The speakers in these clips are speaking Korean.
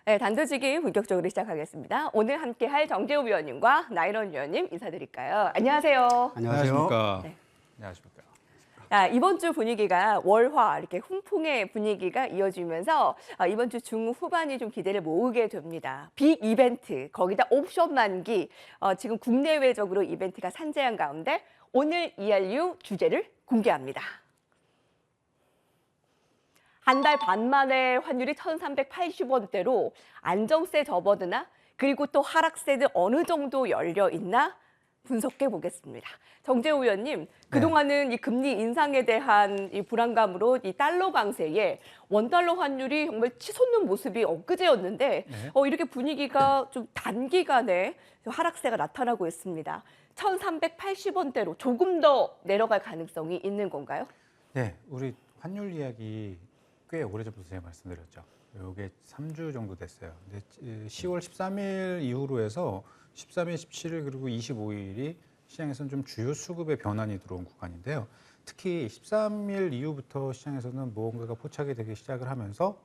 네, 단도직입 본격적으로 시작하겠습니다. 오늘 함께할 정재호 위원님과 나일원 위원님 인사드릴까요? 안녕하세요. 안녕하십니까. 네. 안녕하십니까. 이번 주 분위기가 월화 이렇게 훈풍의 분위기가 이어지면서 이번 주 중후반이 좀 기대를 모으게 됩니다. 빅 이벤트, 거기다 옵션 만기, 지금 국내외적으로 이벤트가 산재한 가운데 오늘 ERU 주제를 공개합니다. 한 달 반 만에 환율이 1,380원대로 안정세 접어드나 그리고 또 하락세는 어느 정도 열려 있나 분석해 보겠습니다. 정재호 의원님, 그동안은 이 금리 인상에 대한 이 불안감으로 이 달러 강세에 원달러 환율이 정말 치솟는 모습이 엊그제였는데 이렇게 분위기가 좀 단기간에 하락세가 나타나고 있습니다. 1,380원대로 조금 더 내려갈 가능성이 있는 건가요? 네, 우리 환율 이야기 꽤 오래전부터 제가 말씀드렸죠. 이게 3주 정도 됐어요. 근데 10월 13일 이후로 해서 13일, 17일 그리고 25일이 시장에서는 좀 주요 수급의 변환이 들어온 구간인데요. 특히 13일 이후부터 시장에서는 무언가가 포착이 되기 시작을 하면서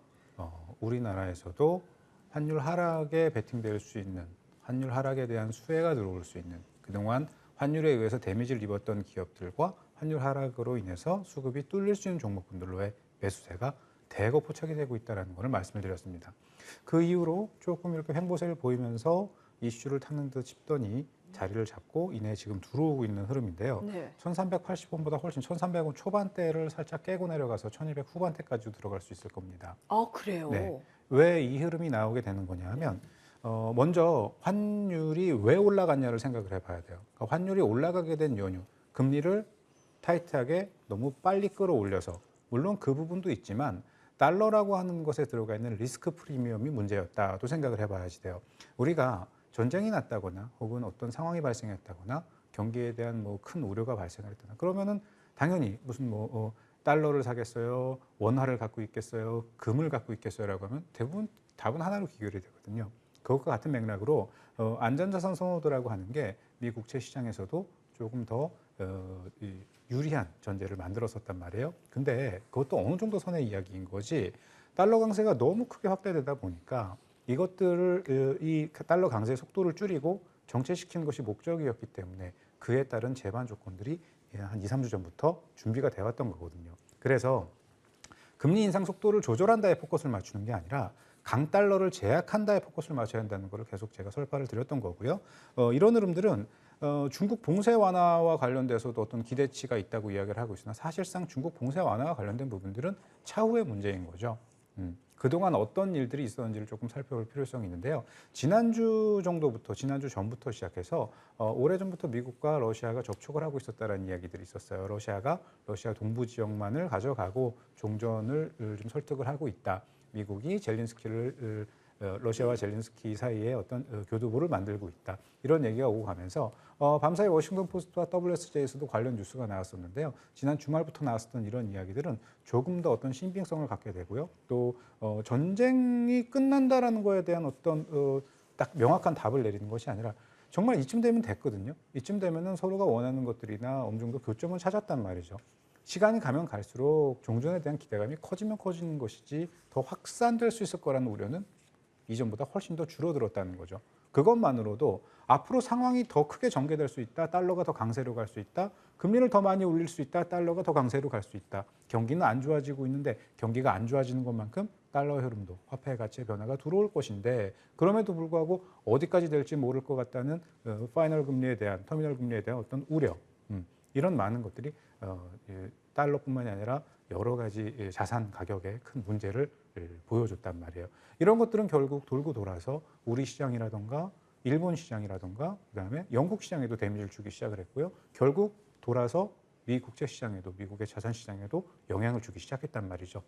우리나라에서도 환율 하락에 베팅될 수 있는, 환율 하락에 대한 수혜가 들어올 수 있는, 그동안 환율에 의해서 데미지를 입었던 기업들과 환율 하락으로 인해서 수급이 뚫릴 수 있는 종목군들로의 매수세가 대거 포착이 되고 있다는 것을 말씀을 드렸습니다. 그 이후로 조금 이렇게 횡보세를 보이면서 이슈를 탔는 듯 싶더니 자리를 잡고 이내 지금 들어오고 있는 흐름인데요. 네. 1380원보다 훨씬 1300원 초반대를 살짝 깨고 내려가서 1200 후반대까지 들어갈 수 있을 겁니다. 아, 그래요? 네. 왜 이 흐름이 나오게 되는 거냐 하면 먼저 환율이 왜 올라갔냐를 생각을 해봐야 돼요. 그러니까 환율이 올라가게 된 연유, 금리를 타이트하게 너무 빨리 끌어올려서 물론 그 부분도 있지만 달러라고 하는 것에 들어가 있는 리스크 프리미엄이 문제였다도 생각을 해봐야지 돼요. 우리가 전쟁이 났다거나 혹은 어떤 상황이 발생했다거나 경기에 대한 뭐 큰 우려가 발생했다거나 그러면은 당연히 무슨 달러를 사겠어요, 원화를 갖고 있겠어요, 금을 갖고 있겠어요라고 하면 대부분 답은 하나로 귀결이 되거든요. 그것과 같은 맥락으로 안전자산 선호도라고 하는 게 미 국채 시장에서도 조금 더 유리한 전제를 만들었었단 말이에요. 근데 그것도 어느 정도 선의 이야기인 거지 달러 강세가 너무 크게 확대되다 보니까 이것들을 이 달러 강세 속도를 줄이고 정체시키는 것이 목적이었기 때문에 그에 따른 제반 조건들이 한 2, 3주 전부터 준비가 되어 왔던 거거든요. 그래서 금리 인상 속도를 조절한다에 포커스를 맞추는 게 아니라 강달러를 제약한다에 포커스를 맞춰야 한다는 것을 계속 제가 설파를 드렸던 거고요. 이런 흐름들은 중국 봉쇄 완화와 관련돼서도 어떤 기대치가 있다고 이야기를 하고 있으나 사실상 중국 봉쇄 완화와 관련된 부분들은 차후의 문제인 거죠. 그동안 어떤 일들이 있었는지를 조금 살펴볼 필요성이 있는데요. 지난주 전부터 시작해서 오래전부터 미국과 러시아가 접촉을 하고 있었다는 이야기들이 있었어요. 러시아 동부 지역만을 가져가고 종전을 좀 설득을 하고 있다. 미국이 러시아와 젤렌스키 사이에 어떤 교두보를 만들고 있다. 이런 얘기가 오고 가면서 밤사이 워싱턴 포스트와 WSJ에서도 관련 뉴스가 나왔었는데요. 지난 주말부터 나왔었던 이런 이야기들은 조금 더 어떤 신빙성을 갖게 되고요. 또 전쟁이 끝난다라는 거에 대한 어떤 딱 명확한 답을 내리는 것이 아니라 정말 이쯤 되면 됐거든요. 이쯤 되면은 서로가 원하는 것들이나 어느 정도 교점을 찾았단 말이죠. 시간이 가면 갈수록 종전에 대한 기대감이 커지면 커지는 것이지 더 확산될 수 있을 거라는 우려는 이전보다 훨씬 더 줄어들었다는 거죠. 그것만으로도 앞으로 상황이 더 크게 전개될 수 있다. 달러가 더 강세로 갈 수 있다. 금리를 더 많이 올릴 수 있다. 달러가 더 강세로 갈 수 있다. 경기는 안 좋아지고 있는데 경기가 안 좋아지는 것만큼 달러의 흐름도 화폐 가치의 변화가 들어올 것인데 그럼에도 불구하고 어디까지 될지 모를 것 같다는 파이널 금리에 대한 터미널 금리에 대한 어떤 우려 이런 많은 것들이 달러뿐만이 아니라 여러 가지 자산 가격에 큰 문제를 보여줬단 말이에요. 이런 것들은 결국 돌고 돌아서 우리 시장이라던가 일본 시장이라던가 그다음에 영국 시장에도 데미지를 주기 시작을 했고요. 결국 돌아서 미 국제 시장에도 미국의 자산 시장에도 영향을 주기 시작했단 말이죠.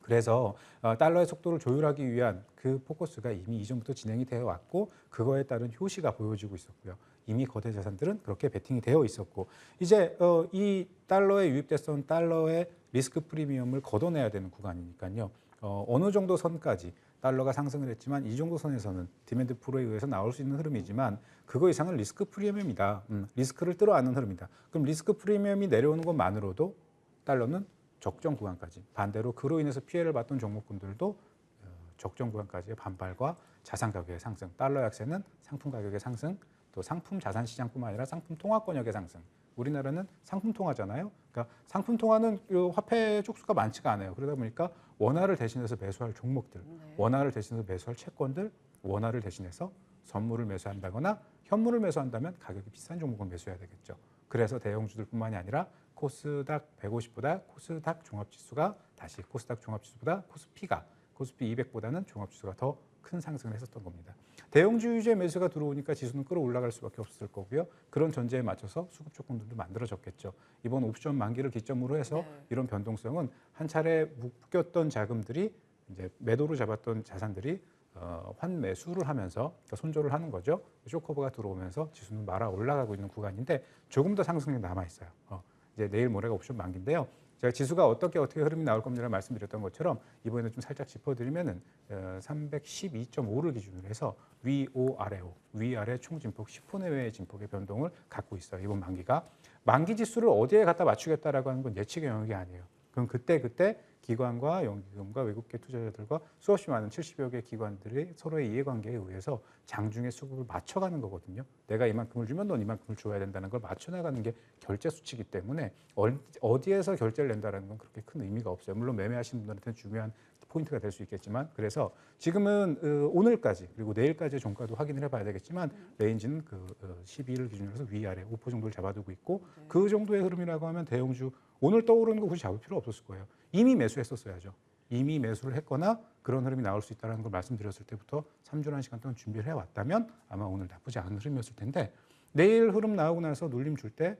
그래서 달러의 속도를 조율하기 위한 그 포커스가 이미 이전부터 진행이 되어 왔고 그거에 따른 효시가 보여지고 있었고요. 이미 거대 자산들은 그렇게 베팅이 되어 있었고 이제 이 달러에 유입됐던 달러의 리스크 프리미엄을 걷어내야 되는 구간이니까요. 어느 정도 선까지 달러가 상승을 했지만 이 정도 선에서는 디맨드 풀에 의해서 나올 수 있는 흐름이지만 그거 이상은 리스크 프리미엄이다. 리스크를 끌어안는 흐름이다. 그럼 리스크 프리미엄이 내려오는 것만으로도 달러는 적정 구간까지 반대로 그로 인해서 피해를 봤던 종목군들도 적정 구간까지의 반발과 자산 가격의 상승, 달러 약세는 상품 가격의 상승, 또 상품 자산 시장뿐만 아니라 상품 통화권역의 상승. 우리나라는 상품 통화잖아요. 그러니까 상품 통화는 화폐 쪽수가 많지가 않아요. 그러다 보니까 원화를 대신해서 매수할 종목들, 원화를 대신해서 매수할 채권들, 원화를 대신해서 선물을 매수한다거나 현물을 매수한다면 가격이 비싼 종목을 매수해야 되겠죠. 그래서 대형주들뿐만이 아니라 코스닥 150보다 코스닥 종합지수가 다시 코스닥 종합지수보다 코스피 200보다는 종합지수가 더 큰 상승을 했었던 겁니다. 대형주 위주의 매수가 들어오니까 지수는 끌어올라갈 수밖에 없을 거고요. 그런 전제에 맞춰서 수급 조건들도 만들어졌겠죠. 이번 옵션 만기를 기점으로 해서 이런 변동성은 한 차례 묶였던 자금들이 이제 매도로 잡았던 자산들이 환매수를 하면서 그러니까 손절을 하는 거죠. 쇼커버가 들어오면서 지수는 말아 올라가고 있는 구간인데 조금 더 상승력이 남아 있어요. 이제 내일 모레가 옵션 만기인데요. 제가 지수가 어떻게 흐름이 나올 겁니다 말씀드렸던 것처럼 이번에는 좀 살짝 짚어드리면은 312.5를 기준으로 해서 위오 아래오 위아래 총진폭 10호 내외의 진폭의 변동을 갖고 있어요. 이번 만기가 만기 지수를 어디에 갖다 맞추겠다라고 하는 건 예측의 영역이 아니에요. 그럼 그때 기관과 연기금과 외국계 투자자들과 수없이 많은 70여 개 기관들이 서로의 이해관계에 의해서 장중의 수급을 맞춰가는 거거든요. 내가 이만큼을 주면 넌 이만큼을 줘야 된다는 걸 맞춰나가는 게 결제 수치이기 때문에 어디에서 결제를 낸다는 건 그렇게 큰 의미가 없어요. 물론 매매하시는 분들한테는 중요한 포인트가 될 수 있겠지만 그래서 지금은 오늘까지 그리고 내일까지의 종가도 확인을 해봐야 되겠지만 레인지는 12일을 기준으로 해서 위아래 5% 정도를 잡아두고 있고 그 정도의 흐름이라고 하면 대형주 오늘 떠오르는 거 굳이 잡을 필요 없었을 거예요. 이미 매수했었어야죠. 이미 매수를 했거나 그런 흐름이 나올 수 있다는 걸 말씀드렸을 때부터 3주라는 시간 동안 준비를 해왔다면 아마 오늘 나쁘지 않은 흐름이었을 텐데 내일 흐름 나오고 나서 눌림 줄 때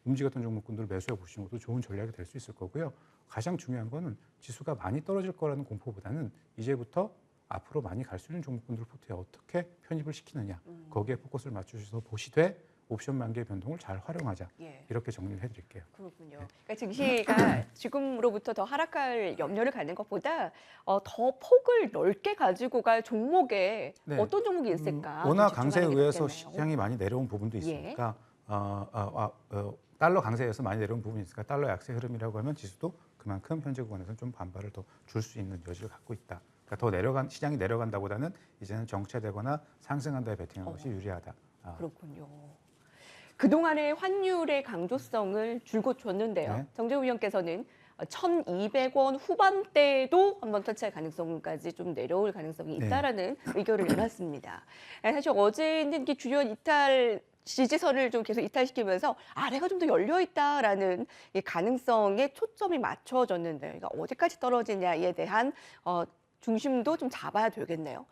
움직였던 종목군들을 매수해 보시는 것도 좋은 전략이 될 수 있을 거고요. 가장 중요한 거는 지수가 많이 떨어질 거라는 공포보다는 이제부터 앞으로 많이 갈 수 있는 종목군들 포트에 어떻게 편입을 시키느냐 거기에 포커스를 맞추셔서 보시되 옵션 만기의 변동을 잘 활용하자. 이렇게 정리를 해드릴게요. 그렇군요. 그러니까 증시가 지금으로부터 더 하락할 염려를 갖는 것보다 더 폭을 넓게 가지고 갈 종목에 어떤 종목이 있을까? 원화 좀 강세에 집중하는 게 의해서 좋겠네요. 시장이 많이 내려온 부분도 있으니까 달러 강세에서 많이 내려온 부분이 있으니까 달러 약세 흐름이라고 하면 지수도 그만큼 현재 구간에서는 좀 반발을 더 줄 수 있는 여지를 갖고 있다. 그러니까 시장이 내려간다보다는 이제는 정체되거나 상승한다에 베팅하는 것이 유리하다. 그렇군요. 그동안의 환율의 강조성을 줄곧 줬는데요. 네. 정재우 위원께서는 1,200원 후반대도 한번 터치할 가능성까지 좀 내려올 가능성이 있다라는 의견을 내놨습니다. 사실 어제는 이렇게 주요 이탈 지지선을 좀 계속 이탈시키면서 아래가 좀 더 열려 있다라는 이 가능성에 초점이 맞춰졌는데, 그러니까 어디까지 떨어지냐에 대한 중심도 좀 잡아야 되겠네요.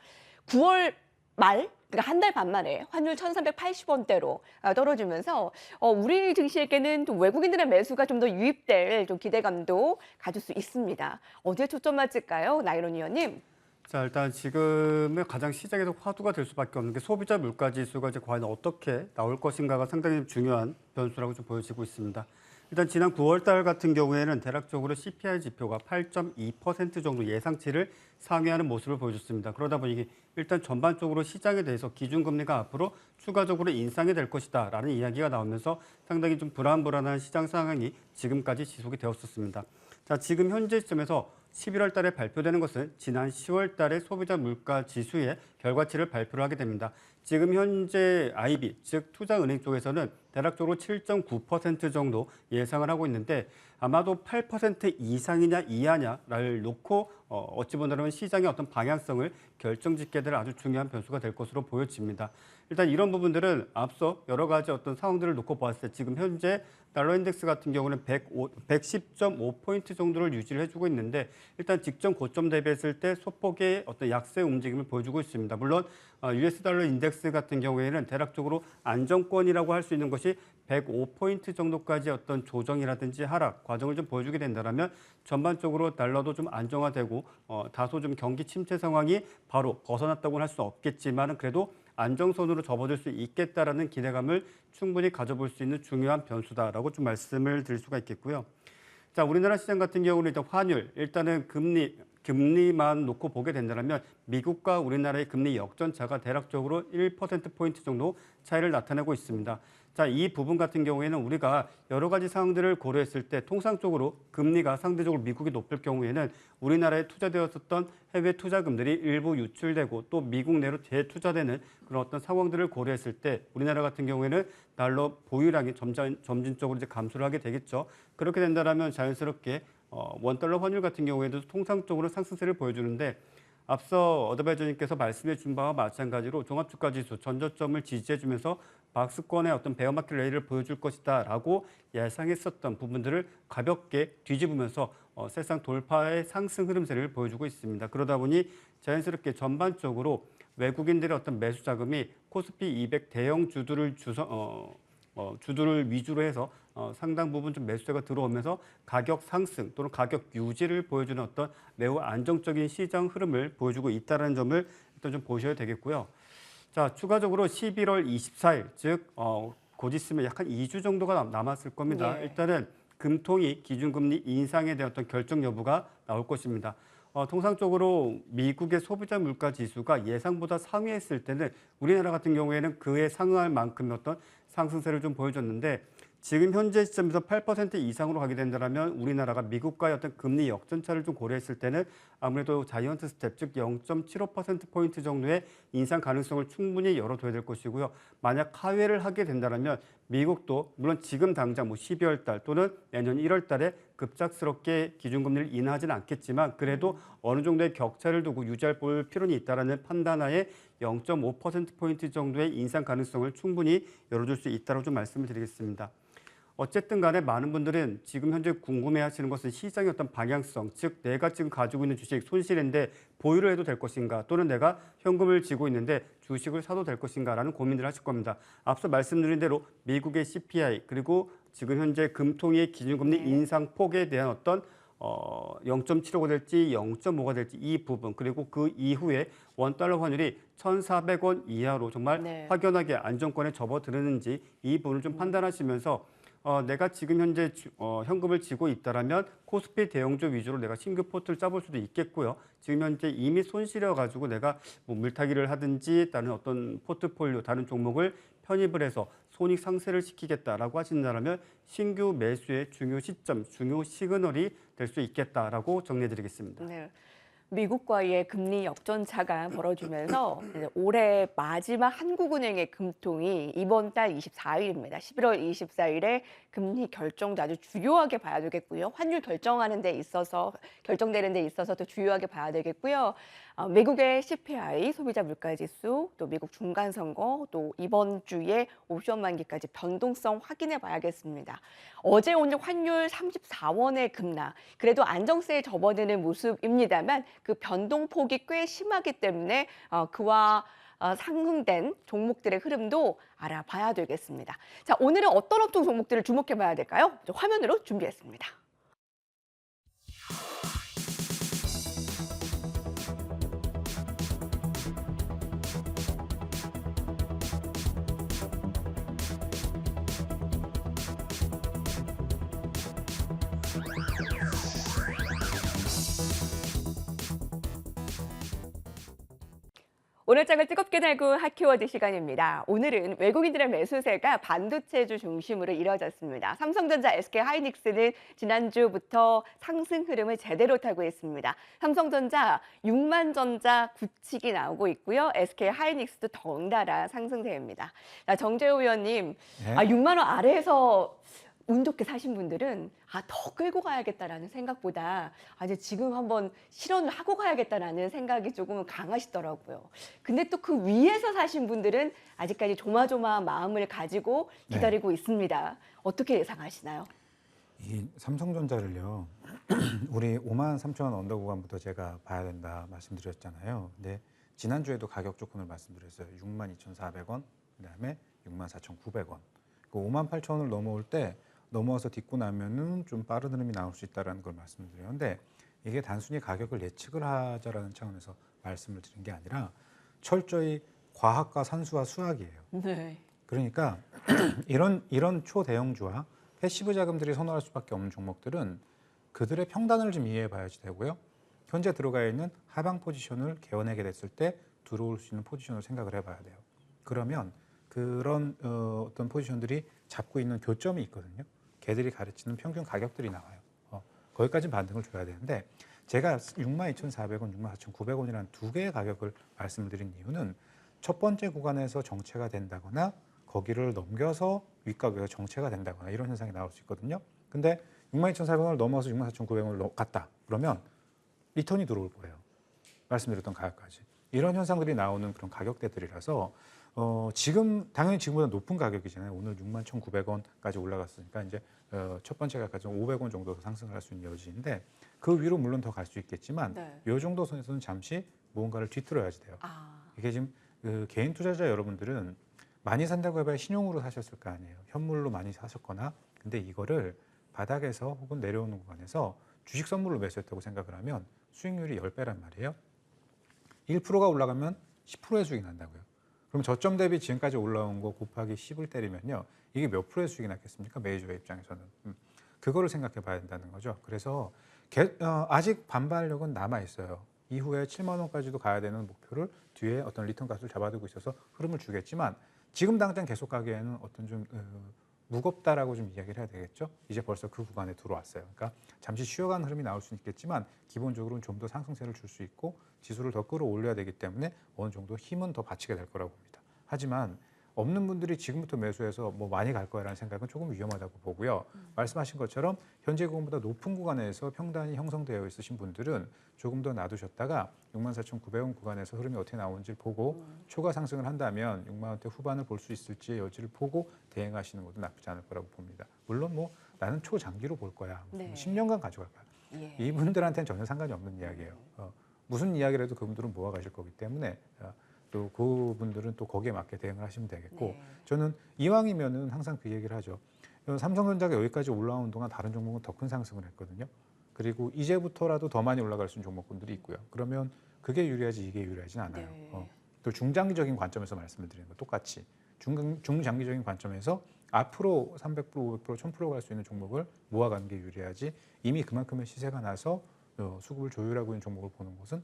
9월 말, 그러니까 한 달 반 만에 환율 1,380원대로 떨어지면서 우리 증시에게는 좀 외국인들의 매수가 좀 더 유입될 좀 기대감도 가질 수 있습니다. 어디에 초점 맞을까요, 나이론 위원님? 자, 일단 지금은 가장 시장에서 화두가 될 수밖에 없는 게 소비자 물가 지수가 이제 과연 어떻게 나올 것인가가 상당히 중요한 변수라고 좀 보여지고 있습니다. 일단 지난 9월 달 같은 경우에는 대략적으로 CPI 지표가 8.2% 정도 예상치를 상회하는 모습을 보여줬습니다. 그러다 보니 일단 전반적으로 시장에 대해서 기준금리가 앞으로 추가적으로 인상이 될 것이다라는 이야기가 나오면서 상당히 좀 불안한 시장 상황이 지금까지 지속이 되었었습니다. 자, 지금 현재 시점에서 11월 달에 발표되는 것은 지난 10월 달에 소비자 물가 지수의 결과치를 발표를 하게 됩니다. 지금 현재 IB, 즉 투자은행 쪽에서는 대략적으로 7.9% 정도 예상을 하고 있는데 아마도 8% 이상이냐 이하냐를 놓고 어찌 보자면 시장의 어떤 방향성을 결정짓게 될 아주 중요한 변수가 될 것으로 보여집니다. 일단 이런 부분들은 앞서 여러 가지 어떤 상황들을 놓고 보았을 때 지금 현재 달러 인덱스 같은 경우는 110.5포인트 정도를 유지를 해주고 있는데 일단 직전 고점 대비했을 때 소폭의 어떤 약세 움직임을 보여주고 있습니다. 물론 US 달러 인덱스 같은 경우에는 대략적으로 안정권이라고 할 수 있는 것이 105포인트 정도까지 어떤 조정이라든지 하락 과정을 좀 보여주게 된다면 전반적으로 달러도 좀 안정화되고 다소 좀 경기 침체 상황이 바로 벗어났다고는 할 수 없겠지만 그래도 안정선으로 접어들 수 있겠다라는 기대감을 충분히 가져볼 수 있는 중요한 변수다라고 좀 말씀을 드릴 수가 있겠고요. 자, 우리나라 시장 같은 경우는 일단 환율, 일단은 금리 금리만 놓고 보게 된다면 미국과 우리나라의 금리 역전차가 대략적으로 1%포인트 정도 차이를 나타내고 있습니다. 자, 이 부분 같은 경우에는 우리가 여러 가지 상황들을 고려했을 때 통상적으로 금리가 상대적으로 미국이 높을 경우에는 우리나라에 투자되었었던 해외 투자금들이 일부 유출되고 또 미국 내로 재투자되는 그런 어떤 상황들을 고려했을 때 우리나라 같은 경우에는 달러 보유량이 점진적으로 이제 감소를 하게 되겠죠. 그렇게 된다면 자연스럽게 원달러 환율 같은 경우에도 통상적으로 상승세를 보여주는데 앞서 어드바이저님께서 말씀해 준 바와 마찬가지로 종합주가지수 전저점을 지지해주면서 박스권의 어떤 베어마켓 레이를 보여줄 것이다라고 예상했었던 부분들을 가볍게 뒤집으면서 사실상 돌파의 상승 흐름세를 보여주고 있습니다. 그러다 보니 자연스럽게 전반적으로 외국인들의 어떤 매수 자금이 코스피 200 대형 주들을 주들을 위주로 해서 상당 부분 좀 매수세가 들어오면서 가격 상승 또는 가격 유지를 보여주는 어떤 매우 안정적인 시장 흐름을 보여주고 있다는 점을 일단 좀 보셔야 되겠고요. 자, 추가적으로 11월 24일, 즉 곧 있으면 약 한 2주 정도가 남았을 겁니다. 예. 일단은 금통위 기준금리 인상에 대한 어떤 결정 여부가 나올 것입니다. 통상적으로 미국의 소비자 물가 지수가 예상보다 상회했을 때는 우리나라 같은 경우에는 그에 상응할 만큼의 어떤 상승세를 좀 보여줬는데 지금 현재 시점에서 8% 이상으로 가게 된다면 우리나라가 미국과의 어떤 금리 역전차를 좀 고려했을 때는 아무래도 자이언트 스텝, 즉 0.75%포인트 정도의 인상 가능성을 충분히 열어둬야 될 것이고요. 만약 하회를 하게 된다면 미국도 물론 지금 당장 12월 달 또는 내년 1월 달에 급작스럽게 기준금리를 인하하지는 않겠지만 그래도 어느 정도의 격차를 두고 유지할 필요는 있다는 판단하에 0.5%포인트 정도의 인상 가능성을 충분히 열어줄 수 있다고 좀 말씀을 드리겠습니다. 어쨌든 간에 많은 분들은 지금 현재 궁금해하시는 것은 시장의 어떤 방향성, 즉 내가 지금 가지고 있는 주식 손실인데 보유를 해도 될 것인가 또는 내가 현금을 쥐고 있는데 주식을 사도 될 것인가라는 고민을 하실 겁니다. 앞서 말씀드린 대로 미국의 CPI 그리고 지금 현재 금통위의 기준금리 인상폭에 대한 어떤 0.75가 될지 0.5가 될지 이 부분 그리고 그 이후에 원달러 환율이 1,400원 이하로 정말 확연하게 안정권에 접어드는지 이 부분을 좀 판단하시면서 내가 지금 현재 현금을 쥐고 있다라면 코스피 대형주 위주로 내가 신규 포트를 짜볼 수도 있겠고요. 지금 현재 이미 손실해가지고 내가 뭐 물타기를 하든지 다른 어떤 포트폴리오 다른 종목을 편입을 해서 손익 상쇄를 시키겠다라고 하신다면 신규 매수의 중요 시점, 중요 시그널이 될 수 있겠다라고 정리해드리겠습니다. 네. 미국과의 금리 역전차가 벌어지면서 이제 올해 마지막 한국은행의 금통이 이번 달 24일입니다. 11월 24일에 금리 결정도 아주 중요하게 봐야 되겠고요. 환율 결정되는 데 있어서 또 중요하게 봐야 되겠고요. 미국의 CPI, 소비자 물가지수, 또 미국 중간선거, 또 이번 주에 옵션 만기까지 변동성 확인해 봐야겠습니다. 어제 오늘 환율 34원의 급락, 그래도 안정세에 접어드는 모습입니다만 그 변동폭이 꽤 심하기 때문에 그와 상응된 종목들의 흐름도 알아봐야 되겠습니다. 자, 오늘은 어떤 업종 종목들을 주목해 봐야 될까요? 화면으로 준비했습니다. 오늘 장을 뜨겁게 달고 핫키워드 시간입니다. 오늘은 외국인들의 매수세가 반도체주 중심으로 이뤄졌습니다. 삼성전자, SK하이닉스는 지난주부터 상승 흐름을 제대로 타고 있습니다. 삼성전자 6만전자 굳히기 나오고 있고요. SK하이닉스도 덩달아 상승세입니다. 자, 정재호 의원님, 네. 6만 원 아래에서 운 좋게 사신 분들은 더 끌고 가야겠다라는 생각보다 이제 지금 한번 실현을 하고 가야겠다라는 생각이 조금 강하시더라고요. 근데 또 그 위에서 사신 분들은 아직까지 조마조마한 마음을 가지고 기다리고 있습니다. 어떻게 예상하시나요? 이 삼성전자를요, 우리 5만 3천 원 언더 구간부터 제가 봐야 된다 말씀드렸잖아요. 근데 지난주에도 가격 조건을 말씀드렸어요. 6만 2,400원, 그다음에 6만 4,900원. 그 5만 8천 원을 넘어올 때 넘어와서 딛고 나면은 좀 빠른 흐름이 나올 수 있다는 걸 말씀드렸는데 이게 단순히 가격을 예측을 하자라는 차원에서 말씀을 드린 게 아니라 철저히 과학과 산수와 수학이에요. 네. 그러니까 이런 초대형주와 패시브 자금들이 선호할 수밖에 없는 종목들은 그들의 평단을 좀 이해해 봐야지 되고요. 현재 들어가 있는 하방 포지션을 개어내게 됐을 때 들어올 수 있는 포지션을 생각을 해봐야 돼요. 그러면 그런 어떤 포지션들이 잡고 있는 교점이 있거든요. 걔들이 가르치는 평균 가격들이 나와요. 거기까지는 반등을 줘야 되는데 제가 62,400원, 64,900원이라는 두 개의 가격을 말씀드린 이유는 첫 번째 구간에서 정체가 된다거나 거기를 넘겨서 윗가격에 정체가 된다거나 이런 현상이 나올 수 있거든요. 근데 62,400원을 넘어서 64,900원을 갔다. 그러면 리턴이 들어올 거예요. 말씀드렸던 가격까지. 이런 현상들이 나오는 그런 가격대들이라서 지금 당연히 지금보다 높은 가격이잖아요. 오늘 61,900원까지 올라갔으니까 이제 첫 번째 가격까지 500원 정도 상승을 할 수 있는 여지인데 그 위로 물론 더 갈 수 있겠지만 네. 이 정도 선에서는 잠시 무언가를 뒤틀어야지 돼요. 이게 지금 개인 투자자 여러분들은 많이 산다고 해봐야 신용으로 사셨을 거 아니에요. 현물로 많이 사셨거나 근데 이거를 바닥에서 혹은 내려오는 구간에서 주식 선물로 매수했다고 생각을 하면 수익률이 10배란 말이에요. 1%가 올라가면 10%의 수익이 난다고요. 그럼 저점 대비 지금까지 올라온 거 곱하기 10을 때리면요. 이게 몇 프로의 수익이 났겠습니까? 메이저의 입장에서는. 그거를 생각해 봐야 된다는 거죠. 그래서 아직 반발력은 남아 있어요. 이후에 7만 원까지도 가야 되는 목표를 뒤에 어떤 리턴 값을 잡아두고 있어서 흐름을 주겠지만 지금 당장 계속 가기에는 어떤 좀 무겁다라고 좀 이야기를 해야 되겠죠. 이제 벌써 그 구간에 들어왔어요. 그러니까 잠시 쉬어가는 흐름이 나올 수는 있겠지만 기본적으로는 좀 더 상승세를 줄 수 있고 지수를 더 끌어올려야 되기 때문에 어느 정도 힘은 더 받치게 될 거라고 봅니다. 하지만 없는 분들이 지금부터 매수해서 뭐 많이 갈 거라는 생각은 조금 위험하다고 보고요. 말씀하신 것처럼 현재 구간보다 높은 구간에서 평단이 형성되어 있으신 분들은 조금 더 놔두셨다가 64,900원 구간에서 흐름이 어떻게 나오는지 보고 초과 상승을 한다면 6만 원대 후반을 볼 수 있을지의 여지를 보고 대응하시는 것도 나쁘지 않을 거라고 봅니다. 물론 뭐 나는 초장기로 볼 거야. 네. 10년간 가져갈 거야. 예. 이분들한테는 전혀 상관이 없는 이야기예요. 무슨 이야기라도 그분들은 모아가실 거기 때문에 또 그분들은 또 거기에 맞게 대응을 하시면 되겠고 네. 저는 이왕이면은 항상 그 얘기를 하죠. 삼성전자가 여기까지 올라오는 동안 다른 종목은 더 큰 상승을 했거든요. 그리고 이제부터라도 더 많이 올라갈 수 있는 종목군들이 있고요. 그러면 그게 유리하지 이게 유리하진 않아요. 네. 또 중장기적인 관점에서 말씀을 드리는 거 똑같이 중장기적인 관점에서 앞으로 300%, 500%, 1000% 갈 수 있는 종목을 모아가는 게 유리하지 이미 그만큼의 시세가 나서 수급을 조율하고 있는 종목을 보는 것은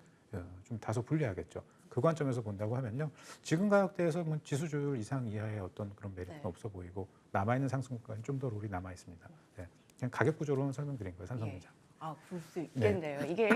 좀 다소 불리하겠죠. 그 관점에서 본다고 하면요. 지금 가격대에서 뭐 지수 조율 이상 이하의 어떤 그런 메리트는 네. 없어 보이고 남아있는 상승국가는 좀 더 롤이 남아 있습니다. 네. 그냥 가격 구조로는 설명드린 거예요. 삼성전자. 그럴 수 있겠네요. 이게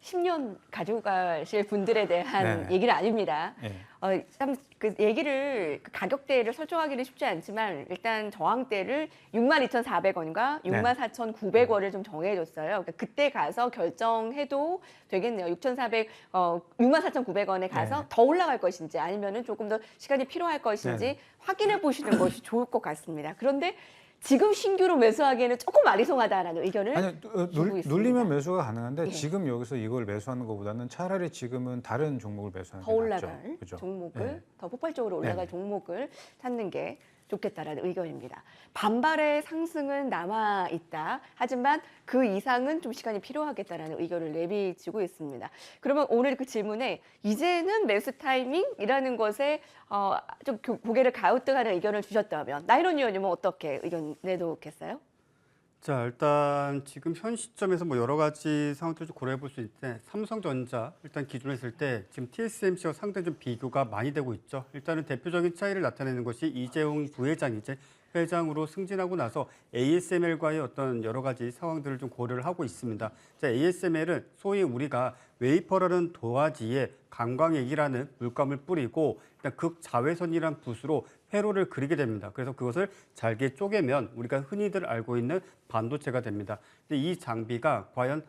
10년 가지고 가실 분들에 대한 네. 얘기는 아닙니다. 네. 참 그 얘기를 그 가격대를 설정하기는 쉽지 않지만 일단 저항대를 62,400원과 64,900원을 좀 정해줬어요. 그러니까 그때 가서 결정해도 되겠네요. 64,900원에 가서 네. 더 올라갈 것인지 아니면은 조금 더 시간이 필요할 것인지 네. 확인해 보시는 것이 좋을 것 같습니다. 그런데 지금 신규로 매수하기에는 조금 아리송하다라는 의견을 아니 주고 있습니다. 눌리면 매수가 가능한데 예. 지금 여기서 이걸 매수하는 것보다는 차라리 지금은 다른 종목을 매수하는 더 게 올라갈 낫죠. 그죠? 종목을 네. 더 폭발적으로 올라갈 네. 종목을 찾는 게 좋겠다라는 의견입니다. 반발의 상승은 남아 있다. 하지만 그 이상은 좀 시간이 필요하겠다라는 의견을 내비치고 있습니다. 그러면 오늘 그 질문에 이제는 매수 타이밍이라는 것에 좀 고개를 갸우뚱하는 의견을 주셨다면 나이론 의원님은 어떻게 의견 내놓겠어요? 자, 일단 지금 현 시점에서 뭐 여러 가지 상황들을 좀 고려해 볼 수 있는데 삼성전자 일단 기준으로 했을 때 지금 TSMC와 상당히 좀 비교가 많이 되고 있죠. 일단은 대표적인 차이를 나타내는 것이 이재용 부회장이 이제 회장으로 승진하고 나서 ASML과의 어떤 여러 가지 상황들을 좀 고려를 하고 있습니다. 자, ASML은 소위 우리가 웨이퍼라는 도화지에 강광액이라는 물감을 뿌리고 일단 극자외선이라는 붓으로 회로를 그리게 됩니다. 그래서 그것을 잘게 쪼개면 우리가 흔히들 알고 있는 반도체가 됩니다. 근데 이 장비가 과연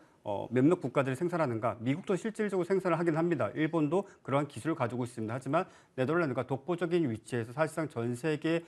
몇몇 국가들이 생산하는가? 미국도 실질적으로 생산을 하긴 합니다. 일본도 그러한 기술을 가지고 있습니다. 하지만 네덜란드가 독보적인 위치에서 사실상 전 세계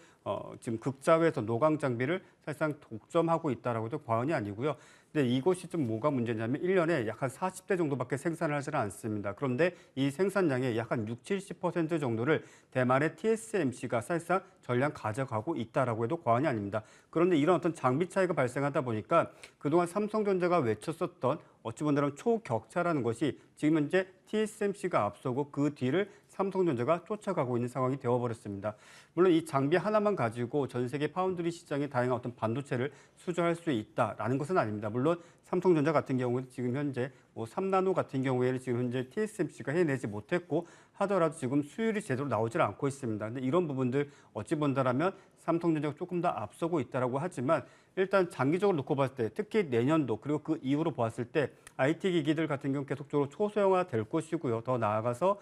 지금 극자외선 노광 장비를 사실상 독점하고 있다라고 해도 과언이 아니고요. 근데 이것이 좀 뭐가 문제냐면 1년에 약 한 40대 정도밖에 생산을 하지는 않습니다. 그런데 이 생산량의 약 한 60, 70% 정도를 대만의 TSMC가 사실상 전량 가져가고 있다라고 해도 과언이 아닙니다. 그런데 이런 어떤 장비 차이가 발생하다 보니까 그동안 삼성전자가 외쳤었던 어찌 보면 초격차라는 것이 지금 현재 TSMC가 앞서고 그 뒤를 삼성전자가 쫓아가고 있는 상황이 되어버렸습니다. 물론 이 장비 하나만 가지고 전 세계 파운드리 시장에 다양한 어떤 반도체를 수주할 수 있다라는 것은 아닙니다. 물론 삼성전자 같은 경우는 지금 현재 뭐 3나노 같은 경우에는 지금 현재 TSMC가 해내지 못했고 하더라도 지금 수율이 제대로 나오질 않고 있습니다. 근데 이런 부분들 어찌 본다라면 삼성전자가 조금 더 앞서고 있다라고 하지만 일단 장기적으로 놓고 봤을 때 특히 내년도 그리고 그 이후로 봤을 때 IT 기기들 같은 경우 계속적으로 초소형화 될 것이고요. 더 나아가서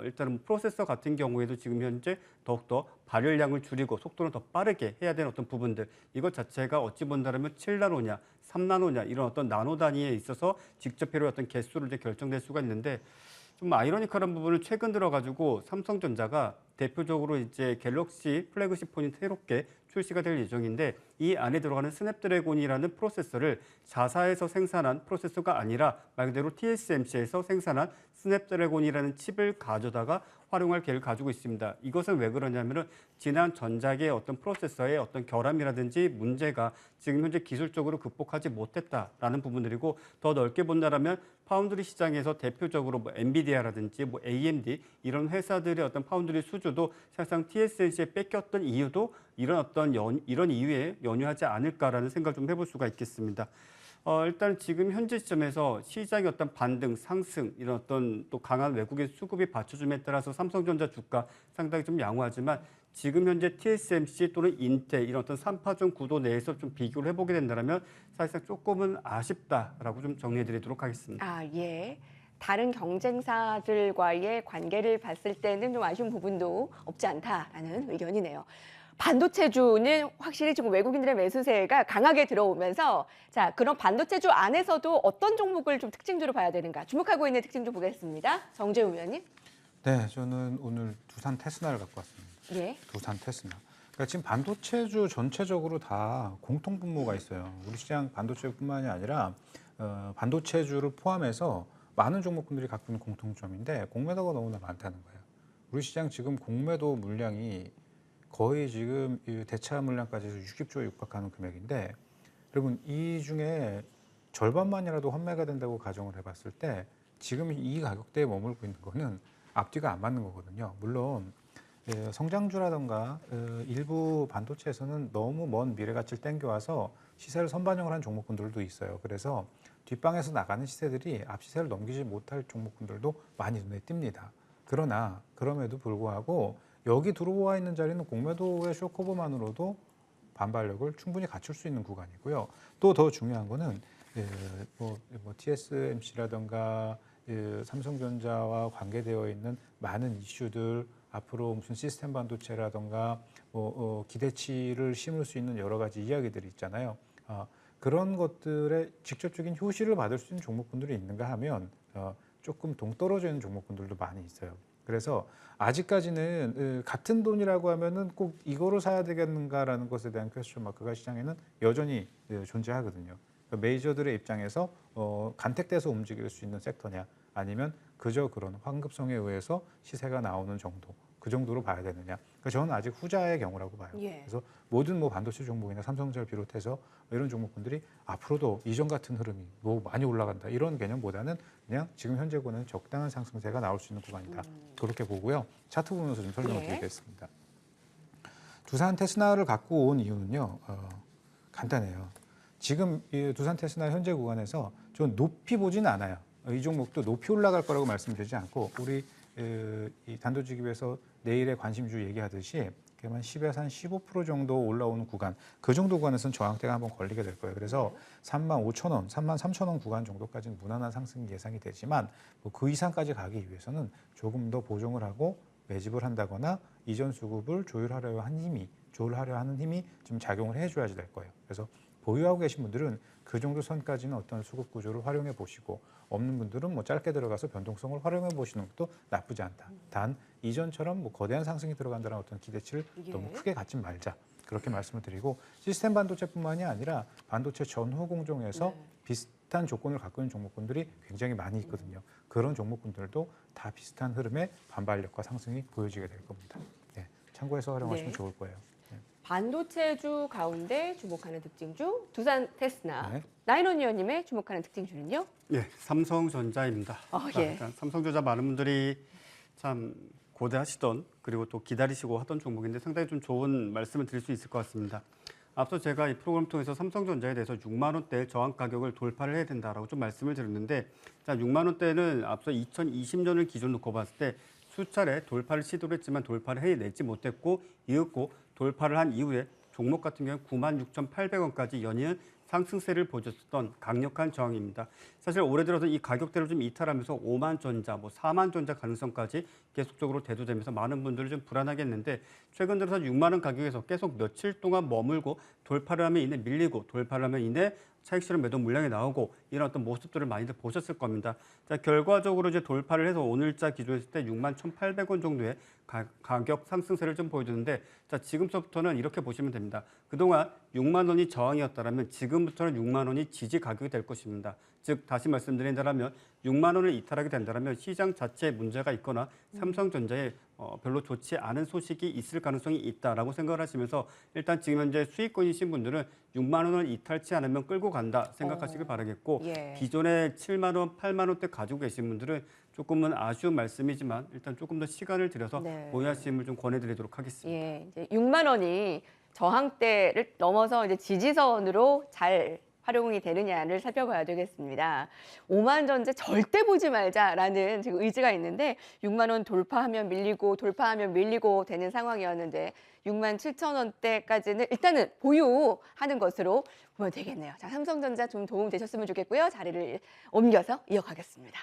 일단은 프로세서 같은 경우에도 지금 현재 더욱더 발열량을 줄이고 속도를 더 빠르게 해야 되는 어떤 부분들 이것 자체가 어찌 본다라면 7나노냐 3나노냐 이런 어떤 나노 단위에 있어서 직접 필요한 어떤 개수를 이제 결정될 수가 있는데 좀 아이러니컬한 부분을 최근 들어가지고 삼성전자가 대표적으로 이제 갤럭시 플래그십 폰이 새롭게 출시가 될 예정인데 이 안에 들어가는 스냅드래곤이라는 프로세서를 자사에서 생산한 프로세서가 아니라 말 그대로 TSMC에서 생산한 스냅드래곤이라는 칩을 가져다가 활용할 계획을 가지고 있습니다. 이것은 왜 그러냐면은 지난 전작의 어떤 프로세서의 어떤 결함이라든지 문제가 지금 현재 기술적으로 극복하지 못했다라는 부분들이고 더 넓게 본다라면 파운드리 시장에서 대표적으로 뭐 엔비디아라든지 뭐 AMD 이런 회사들의 어떤 파운드리 수주도 사실상 TSMC에 뺏겼던 이유도 이런 어떤 이런 이유에 연유하지 않을까라는 생각을 좀 해볼 수가 있겠습니다. 일단 지금 현재 시점에서 시장의 어떤 반등, 상승 이런 어떤 또 강한 외국인 수급이 받쳐줌에 따라서 삼성전자 주가 상당히 좀 양호하지만 지금 현재 TSMC 또는 인텔 이런 어떤 3파종 구도 내에서 좀 비교를 해보게 된다면 사실상 조금은 아쉽다라고 좀 정리해드리도록 하겠습니다. 아, 예. 다른 경쟁사들과의 관계를 봤을 때는 좀 아쉬운 부분도 없지 않다라는 의견이네요. 반도체주는 확실히 지금 외국인들의 매수세가 강하게 들어오면서 자, 그런 반도체주 안에서도 어떤 종목을 좀 특징주로 봐야 되는가 주목하고 있는 특징주 보겠습니다. 정재우 위원님. 네, 저는 오늘 두산 테스나를 갖고 왔습니다. 예. 두산 테스나. 그러니까 지금 반도체주 전체적으로 다 공통 분모가 있어요. 우리 시장 반도체뿐만이 아니라 반도체주를 포함해서 많은 종목군들이 갖고 있는 공통점인데 공매도가 너무나 많다는 거예요. 우리 시장 지금 공매도 물량이 거의 지금 이 대차 물량까지 해서 60조에 육박하는 금액인데 여러분 이 중에 절반만이라도 환매가 된다고 가정을 해봤을 때 지금 이 가격대에 머물고 있는 거는 앞뒤가 안 맞는 거거든요. 물론 성장주라던가 일부 반도체에서는 너무 먼 미래 가치를 땡겨와서 시세를 선반영을 한 종목군들도 있어요. 그래서 뒷방에서 나가는 시세들이 앞 시세를 넘기지 못할 종목군들도 많이 눈에 띕니다. 그러나 그럼에도 불구하고 여기 들어와 있는 자리는 공매도의 쇼커버만으로도 반발력을 충분히 갖출 수 있는 구간이고요. 또 더 중요한 거는 TSMC라든가 삼성전자와 관계되어 있는 많은 이슈들 앞으로 무슨 시스템 반도체라든가 기대치를 심을 수 있는 여러 가지 이야기들이 있잖아요. 그런 것들의 직접적인 효시를 받을 수 있는 종목군들이 있는가 하면 조금 동떨어져 있는 종목군들도 많이 있어요. 그래서 아직까지는 같은 돈이라고 하면은 꼭 이거로 사야 되겠는가라는 것에 대한 퀘스천 마크가 시장에는 여전히 존재하거든요. 그러니까 메이저들의 입장에서 간택돼서 움직일 수 있는 섹터냐 아니면 그저 그런 환급성에 의해서 시세가 나오는 정도 그 정도로 봐야 되느냐. 그러니까 저는 아직 후자의 경우라고 봐요. 예. 그래서 모든 반도체 종목이나 삼성전자를 비롯해서 이런 종목군들이 앞으로도 이전 같은 흐름이 많이 올라간다 이런 개념보다는 그냥 지금 현재고는 적당한 상승세가 나올 수 있는 구간이다. 그렇게 보고요. 차트 보면서 좀 설명을 예. 드리겠습니다. 두산 테스나를 갖고 온 이유는요. 간단해요. 지금 이 두산 테스나 현재 구간에서 좀 높이 보지는 않아요. 이 종목도 높이 올라갈 거라고 말씀드리지 않고 우리 이 단도직입에서 내일의 관심주 얘기하듯이 한 10에서 한 15% 정도 올라오는 구간 그 정도 구간에서는 저항대가 한번 걸리게 될 거예요. 그래서 35,000원, 33,000원 구간 정도까지는 무난한 상승이 예상이 되지만 그 이상까지 가기 위해서는 조금 더 보정을 하고 매집을 한다거나 이전 수급을 조율하려 하는 힘이 좀 작용을 해줘야지 될 거예요. 그래서 보유하고 계신 분들은 그 정도 선까지는 어떤 수급 구조를 활용해 보시고 없는 분들은 뭐 짧게 들어가서 변동성을 활용해 보시는 것도 나쁘지 않다. 단 이전처럼 거대한 상승이 들어간다는 어떤 기대치를 예. 너무 크게 갖지 말자. 그렇게 말씀을 드리고 시스템 반도체뿐만이 아니라 반도체 전후 공정에서 비슷한 조건을 갖고 있는 종목군들이 굉장히 많이 있거든요. 그런 종목군들도 다 비슷한 흐름의 반발력과 상승이 보여지게 될 겁니다. 네, 참고해서 활용하시면 네. 좋을 거예요. 반도체주 가운데 주목하는 특징주 두산 테스나. 네. 나인원 위원님의 주목하는 특징주는요? 예, 삼성전자입니다. 예. 일단 삼성전자 많은 분들이 참 고대하시던 그리고 또 기다리시고 하던 종목인데 상당히 좀 좋은 말씀을 드릴 수 있을 것 같습니다. 앞서 제가 이 프로그램 통해서 삼성전자에 대해서 6만 원대 저항 가격을 돌파를 해야 된다라고 좀 말씀을 드렸는데, 자, 6만 원대는 앞서 2020년을 기준 놓고 봤을 때 수차례 돌파를 시도를 했지만 돌파를 해내지 못했고, 이윽고 돌파를 한 이후에 종목 같은 경우는 96,800원까지 연이은 상승세를 보여줬던 강력한 저항입니다. 사실 올해 들어서 이 가격대를 좀 이탈하면서 5만 전자, 4만 전자 가능성까지 계속적으로 대두되면서 많은 분들이 좀 불안하게 했는데, 최근 들어서 6만 원 가격에서 계속 며칠 동안 머물고 돌파를 하면 이내 밀리고 돌파를 하면 이내 차익 실현 매도 물량이 나오고 이런 어떤 모습들을 많이들 보셨을 겁니다. 자, 결과적으로 이제 돌파를 해서 오늘자 기준했을 때 6만 1,800원 정도의 가격 상승세를 좀 보여주는데, 자, 지금서부터는 이렇게 보시면 됩니다. 그동안 6만 원이 저항이었다면 지금부터는 6만 원이 지지 가격이 될 것입니다. 즉 다시 말씀드린다면 6만 원을 이탈하게 된다면 시장 자체에 문제가 있거나 삼성전자에 별로 좋지 않은 소식이 있을 가능성이 있다라고 생각을 하시면서, 일단 지금 현재 수익권이신 분들은 6만 원을 이탈치 않으면 끌고 간다 생각하시길 바라겠고, 예. 기존에 7만 원, 8만 원대 가지고 계신 분들은 조금은 아쉬운 말씀이지만 일단 조금 더 시간을 들여서 네. 보유하심을 좀 권해드리도록 하겠습니다. 예, 이제 6만 원이 저항대를 넘어서 이제 지지선으로 잘 활용이 되느냐를 살펴봐야 되겠습니다. 5만 전제 절대 보지 말자라는 지금 의지가 있는데 6만 원 돌파하면 밀리고 돌파하면 밀리고 되는 상황이었는데 6만 7천 원대까지는 일단은 보유하는 것으로 보면 되겠네요. 자, 삼성전자 좀 도움 되셨으면 좋겠고요. 자리를 옮겨서 이어가겠습니다.